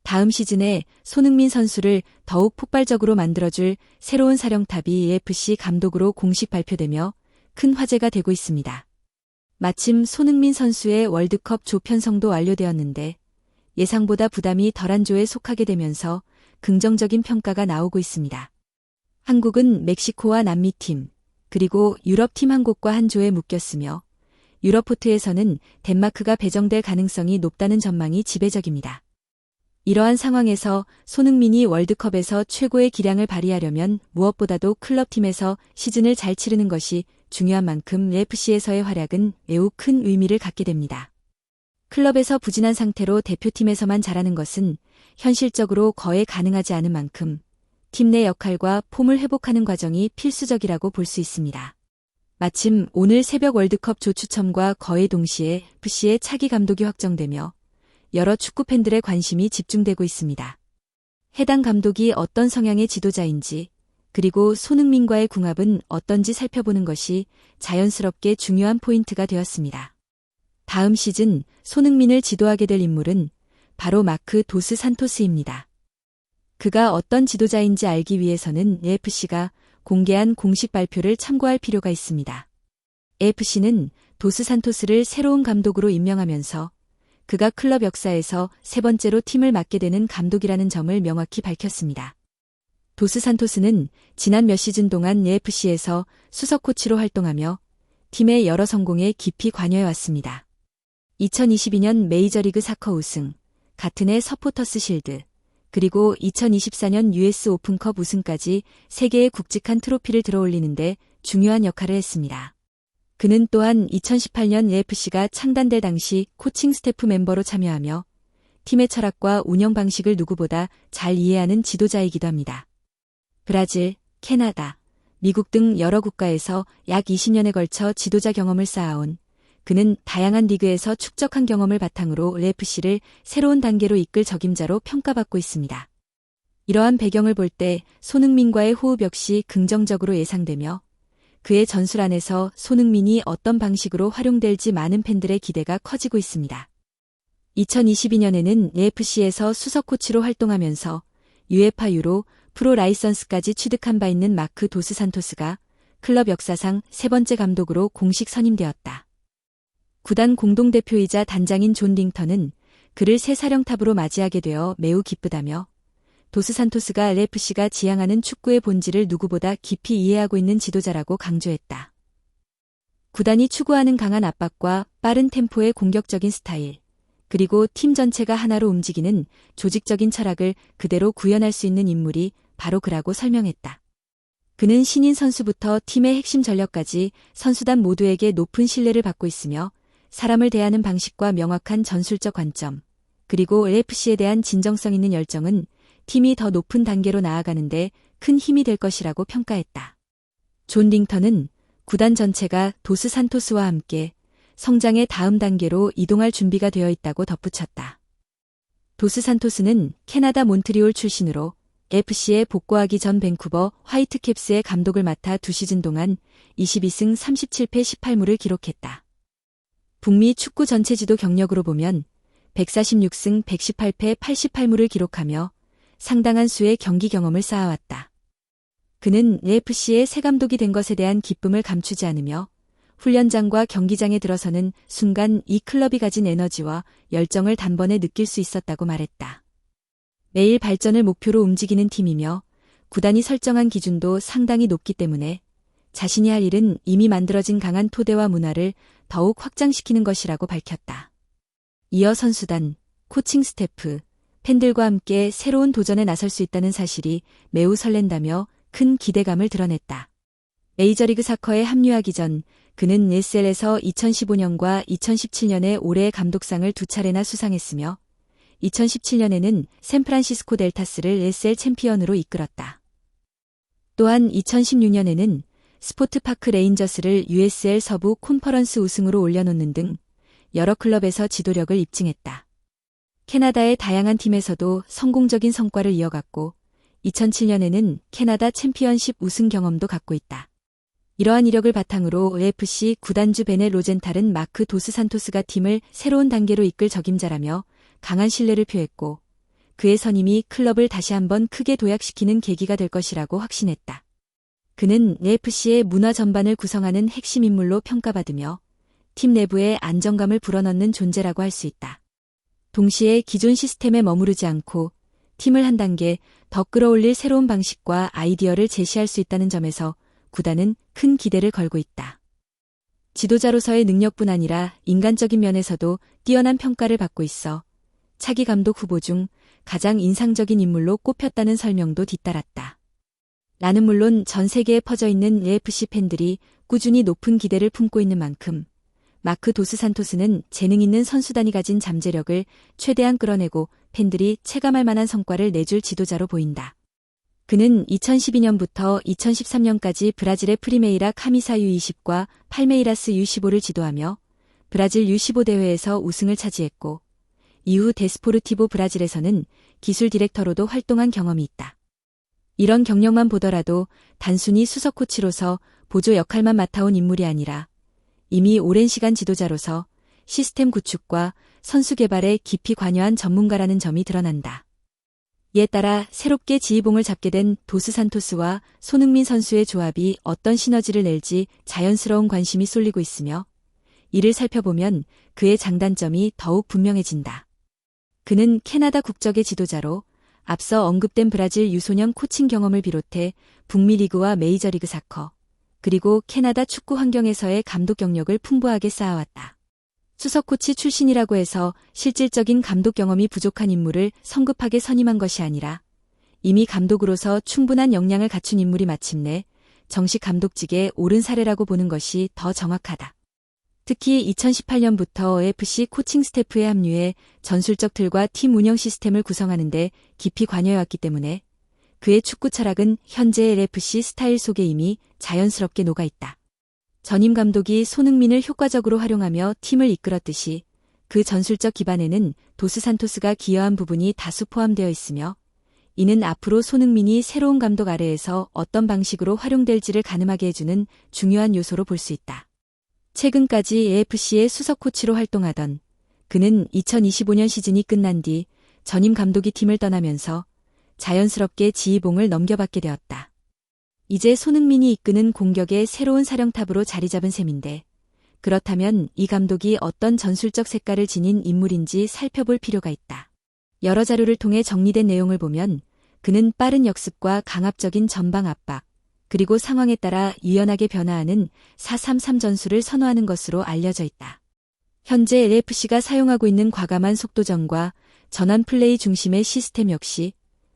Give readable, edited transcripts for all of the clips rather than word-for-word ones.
다음 시즌에 손흥민 선수를 더욱 폭발적으로 만들어줄 새로운 사령탑이 AFC 감독으로 공식 발표되며 큰 화제가 되고 있습니다. 마침 손흥민 선수의 월드컵 조 편성도 완료되었는데 예상보다 부담이 덜한 조에 속하게 되면서 긍정적인 평가가 나오고 있습니다. 한국은 멕시코와 남미팀, 그리고 유럽팀 한 곳과 한 조에 묶였으며 유럽포트에서는 덴마크가 배정될 가능성이 높다는 전망이 지배적입니다. 이러한 상황에서 손흥민이 월드컵에서 최고의 기량을 발휘하려면 무엇보다도 클럽팀에서 시즌을 잘 치르는 것이 중요한 만큼 AFC에서의 활약은 매우 큰 의미를 갖게 됩니다. 클럽에서 부진한 상태로 대표팀에서만 잘하는 것은 현실적으로 거의 가능하지 않은 만큼 팀 내 역할과 폼을 회복하는 과정이 필수적이라고 볼 수 있습니다. 마침 오늘 새벽 월드컵 조 추첨과 거의 동시에 AFC의 차기 감독이 확정되며 여러 축구 팬들의 관심이 집중되고 있습니다. 해당 감독이 어떤 성향의 지도자인지, 그리고 손흥민과의 궁합은 어떤지 살펴보는 것이 자연스럽게 중요한 포인트가 되었습니다. 다음 시즌 손흥민을 지도하게 될 인물은 바로 마크 도스 산토스입니다. 그가 어떤 지도자인지 알기 위해서는 AFC가 공개한 공식 발표를 참고할 필요가 있습니다. AFC는 도스 산토스를 새로운 감독으로 임명하면서 그가 클럽 역사에서 세 번째로 팀을 맡게 되는 감독이라는 점을 명확히 밝혔습니다. 도스 산토스는 지난 몇 시즌 동안 AFC에서 수석 코치로 활동하며 팀의 여러 성공에 깊이 관여해왔습니다. 2022년 메이저리그 사커 우승, 같은 해 서포터스 실드, 그리고 2024년 US 오픈컵 우승까지 3개의 굵직한 트로피를 들어올리는데 중요한 역할을 했습니다. 그는 또한 2018년 AFC가 창단될 당시 코칭 스태프 멤버로 참여하며 팀의 철학과 운영 방식을 누구보다 잘 이해하는 지도자이기도 합니다. 브라질, 캐나다, 미국 등 여러 국가에서 약 20년에 걸쳐 지도자 경험을 쌓아온 그는 다양한 리그에서 축적한 경험을 바탕으로 AFC를 새로운 단계로 이끌 적임자로 평가받고 있습니다. 이러한 배경을 볼 때 손흥민과의 호흡 역시 긍정적으로 예상되며 그의 전술 안에서 손흥민이 어떤 방식으로 활용될지 많은 팬들의 기대가 커지고 있습니다. 2022년에는 AFC에서 수석 코치로 활동하면서 UEFA 유로 프로 라이선스까지 취득한 바 있는 마크 도스 산토스가 클럽 역사상 세 번째 감독으로 공식 선임되었다. 구단 공동대표이자 단장인 존 링턴은 그를 새 사령탑으로 맞이하게 되어 매우 기쁘다며 도스 산토스가 AFC가 지향하는 축구의 본질을 누구보다 깊이 이해하고 있는 지도자라고 강조했다. 구단이 추구하는 강한 압박과 빠른 템포의 공격적인 스타일, 그리고 팀 전체가 하나로 움직이는 조직적인 철학을 그대로 구현할 수 있는 인물이 바로 그라고 설명했다. 그는 신인 선수부터 팀의 핵심 전력까지 선수단 모두에게 높은 신뢰를 받고 있으며 사람을 대하는 방식과 명확한 전술적 관점, 그리고 AFC에 대한 진정성 있는 열정은 팀이 더 높은 단계로 나아가는데 큰 힘이 될 것이라고 평가했다. 존 링턴은 구단 전체가 도스 산토스와 함께 성장의 다음 단계로 이동할 준비가 되어 있다고 덧붙였다. 도스 산토스는 캐나다 몬트리올 출신으로 AFC에 복귀하기 전 밴쿠버 화이트캡스의 감독을 맡아 2시즌 동안 22승 37패 18무를 기록했다. 북미 축구 전체 지도 경력으로 보면 146승 118패 88무를 기록하며 상당한 수의 경기 경험을 쌓아왔다. 그는 AFC의 새 감독이 된 것에 대한 기쁨을 감추지 않으며 훈련장과 경기장에 들어서는 순간 이 클럽이 가진 에너지와 열정을 단번에 느낄 수 있었다고 말했다. 매일 발전을 목표로 움직이는 팀이며 구단이 설정한 기준도 상당히 높기 때문에 자신이 할 일은 이미 만들어진 강한 토대와 문화를 더욱 확장시키는 것이라고 밝혔다. 이어 선수단, 코칭 스태프, 팬들과 함께 새로운 도전에 나설 수 있다는 사실이 매우 설렌다며 큰 기대감을 드러냈다. 메이저리그 사커에 합류하기 전 그는 SL에서 2015년과 2017년에 올해의 감독상을 2차례나 수상했으며 2017년에는 샌프란시스코 델타스를 SL 챔피언으로 이끌었다. 또한 2016년에는 스포트파크 레인저스를 USL 서부 콘퍼런스 우승으로 올려놓는 등 여러 클럽에서 지도력을 입증했다. 캐나다의 다양한 팀에서도 성공적인 성과를 이어갔고 2007년에는 캐나다 챔피언십 우승 경험도 갖고 있다. 이러한 이력을 바탕으로 AFC 구단주 베네 로젠탈은 마크 도스 산토스가 팀을 새로운 단계로 이끌 적임자라며 강한 신뢰를 표했고 그의 선임이 클럽을 다시 한번 크게 도약시키는 계기가 될 것이라고 확신했다. 그는 AFC의 문화 전반을 구성하는 핵심 인물로 평가받으며 팀 내부의 안정감을 불어넣는 존재라고 할 수 있다. 동시에 기존 시스템에 머무르지 않고 팀을 한 단계 더 끌어올릴 새로운 방식과 아이디어를 제시할 수 있다는 점에서 구단은 큰 기대를 걸고 있다. 지도자로서의 능력뿐 아니라 인간적인 면에서도 뛰어난 평가를 받고 있어 차기 감독 후보 중 가장 인상적인 인물로 꼽혔다는 설명도 뒤따랐다. 나는 물론 전 세계에 퍼져 있는 AFC 팬들이 꾸준히 높은 기대를 품고 있는 만큼 마크 도스 산토스는 재능 있는 선수단이 가진 잠재력을 최대한 끌어내고 팬들이 체감할 만한 성과를 내줄 지도자로 보인다. 그는 2012년부터 2013년까지 브라질의 프리메이라 카미사 U20과 팔메이라스 U15를 지도하며 브라질 U15 대회에서 우승을 차지했고 이후 데스포르티보 브라질에서는 기술 디렉터로도 활동한 경험이 있다. 이런 경력만 보더라도 단순히 수석 코치로서 보조 역할만 맡아온 인물이 아니라 이미 오랜 시간 지도자로서 시스템 구축과 선수 개발에 깊이 관여한 전문가라는 점이 드러난다. 이에 따라 새롭게 지휘봉을 잡게 된 도스 산토스와 손흥민 선수의 조합이 어떤 시너지를 낼지 자연스러운 관심이 쏠리고 있으며 이를 살펴보면 그의 장단점이 더욱 분명해진다. 그는 캐나다 국적의 지도자로 앞서 언급된 브라질 유소년 코칭 경험을 비롯해 북미 리그와 메이저리그 사커, 그리고 캐나다 축구 환경에서의 감독 경력을 풍부하게 쌓아왔다. 수석 코치 출신이라고 해서 실질적인 감독 경험이 부족한 인물을 성급하게 선임한 것이 아니라 이미 감독으로서 충분한 역량을 갖춘 인물이 마침내 정식 감독직에 오른 사례라고 보는 것이 더 정확하다. 특히 2018년부터 AFC 코칭 스태프에 합류해 전술적 틀과 팀 운영 시스템을 구성하는 데 깊이 관여해왔기 때문에 그의 축구 철학은 현재의 AFC 스타일 속에 이미 자연스럽게 녹아있다. 전임 감독이 손흥민을 효과적으로 활용하며 팀을 이끌었듯이 그 전술적 기반에는 도스 산토스가 기여한 부분이 다수 포함되어 있으며 이는 앞으로 손흥민이 새로운 감독 아래에서 어떤 방식으로 활용될지를 가늠하게 해주는 중요한 요소로 볼 수 있다. 최근까지 AFC의 수석 코치로 활동하던 그는 2025년 시즌이 끝난 뒤 전임 감독이 팀을 떠나면서 자연스럽게 지휘봉을 넘겨받게 되었다. 이제 손흥민이 이끄는 공격의 새로운 사령탑으로 자리 잡은 셈인데 그렇다면 이 감독이 어떤 전술적 색깔을 지닌 인물인지 살펴볼 필요가 있다. 여러 자료를 통해 정리된 내용을 보면 그는 빠른 역습과 강압적인 전방 압박, 그리고 상황에 따라 유연하게 변화하는 4-3-3 전술을 선호하는 것으로 알려져 있다. 현재 LAFC가 사용하고 있는 과감한 속도전과 전환 플레이 중심의 시스템 역시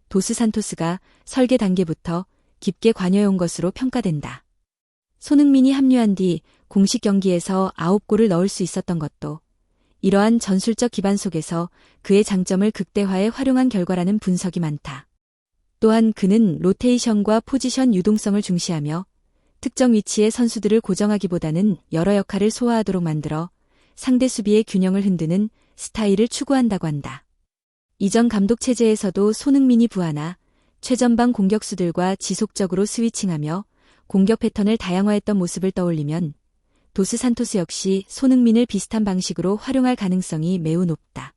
도스 산토스가 설계 단계부터 깊게 관여해온 것으로 평가된다. 손흥민이 합류한 뒤 공식 경기에서 9골을 넣을 수 있었던 것도 이러한 전술적 기반 속에서 그의 장점을 극대화해 활용한 결과라는 분석이 많다. 또한 그는 로테이션과 포지션 유동성을 중시하며 특정 위치의 선수들을 고정하기보다는 여러 역할을 소화하도록 만들어 상대 수비의 균형을 흔드는 스타일을 추구한다고 한다. 이전 감독 체제에서도 손흥민이 부하나 최전방 공격수들과 지속적으로 스위칭하며 공격 패턴을 다양화했던 모습을 떠올리면 도스 산토스 역시 손흥민을 비슷한 방식으로 활용할 가능성이 매우 높다.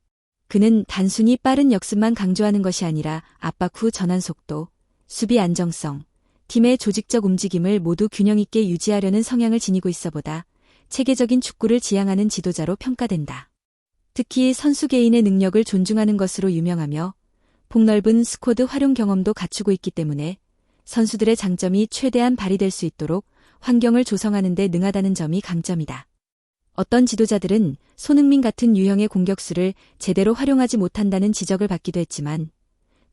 그는 단순히 빠른 역습만 강조하는 것이 아니라 압박 후 전환 속도, 수비 안정성, 팀의 조직적 움직임을 모두 균형 있게 유지하려는 성향을 지니고 있어보다 체계적인 축구를 지향하는 지도자로 평가된다. 특히 선수 개인의 능력을 존중하는 것으로 유명하며 폭넓은 스쿼드 활용 경험도 갖추고 있기 때문에 선수들의 장점이 최대한 발휘될 수 있도록 환경을 조성하는 데 능하다는 점이 강점이다. 어떤 지도자들은 손흥민 같은 유형의 공격수를 제대로 활용하지 못한다는 지적을 받기도 했지만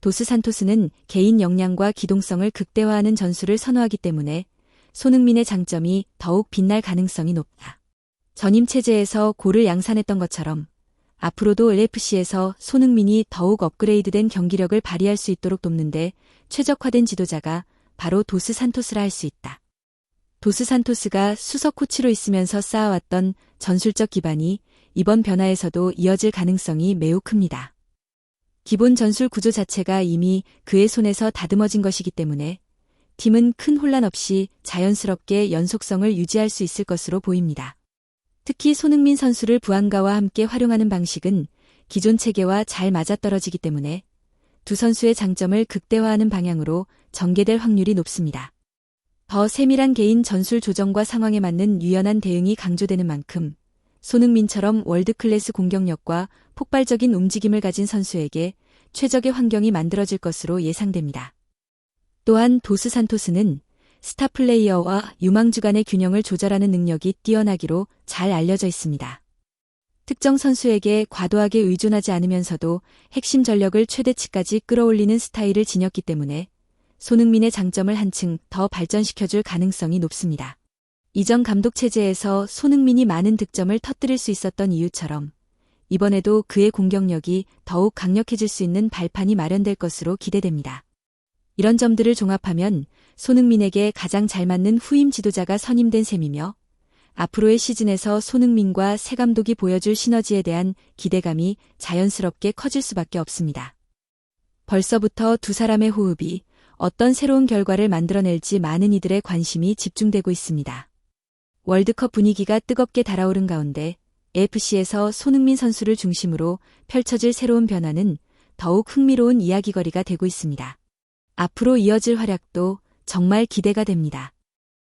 도스 산토스는 개인 역량과 기동성을 극대화하는 전술을 선호하기 때문에 손흥민의 장점이 더욱 빛날 가능성이 높다. 전임 체제에서 골을 양산했던 것처럼 앞으로도 LAFC에서 손흥민이 더욱 업그레이드된 경기력을 발휘할 수 있도록 돕는데 최적화된 지도자가 바로 도스 산토스라 할 수 있다. 도스 산토스가 수석 코치로 있으면서 쌓아왔던 전술적 기반이 이번 변화에서도 이어질 가능성이 매우 큽니다. 기본 전술 구조 자체가 이미 그의 손에서 다듬어진 것이기 때문에 팀은 큰 혼란 없이 자연스럽게 연속성을 유지할 수 있을 것으로 보입니다. 특히 손흥민 선수를 부안가와 함께 활용하는 방식은 기존 체계와 잘 맞아떨어지기 때문에 두 선수의 장점을 극대화하는 방향으로 전개될 확률이 높습니다. 더 세밀한 개인 전술 조정과 상황에 맞는 유연한 대응이 강조되는 만큼 손흥민처럼 월드클래스 공격력과 폭발적인 움직임을 가진 선수에게 최적의 환경이 만들어질 것으로 예상됩니다. 또한 도스 산토스는 스타 플레이어와 유망주 간의 균형을 조절하는 능력이 뛰어나기로 잘 알려져 있습니다. 특정 선수에게 과도하게 의존하지 않으면서도 핵심 전력을 최대치까지 끌어올리는 스타일을 지녔기 때문에 손흥민의 장점을 한층 더 발전시켜줄 가능성이 높습니다. 이전 감독 체제에서 손흥민이 많은 득점을 터뜨릴 수 있었던 이유처럼 이번에도 그의 공격력이 더욱 강력해질 수 있는 발판이 마련될 것으로 기대됩니다. 이런 점들을 종합하면 손흥민에게 가장 잘 맞는 후임 지도자가 선임된 셈이며 앞으로의 시즌에서 손흥민과 새 감독이 보여줄 시너지에 대한 기대감이 자연스럽게 커질 수밖에 없습니다. 벌써부터 두 사람의 호흡이 어떤 새로운 결과를 만들어낼지 많은 이들의 관심이 집중되고 있습니다. 월드컵 분위기가 뜨겁게 달아오른 가운데 AFC에서 손흥민 선수를 중심으로 펼쳐질 새로운 변화는 더욱 흥미로운 이야기거리가 되고 있습니다. 앞으로 이어질 활약도 정말 기대가 됩니다.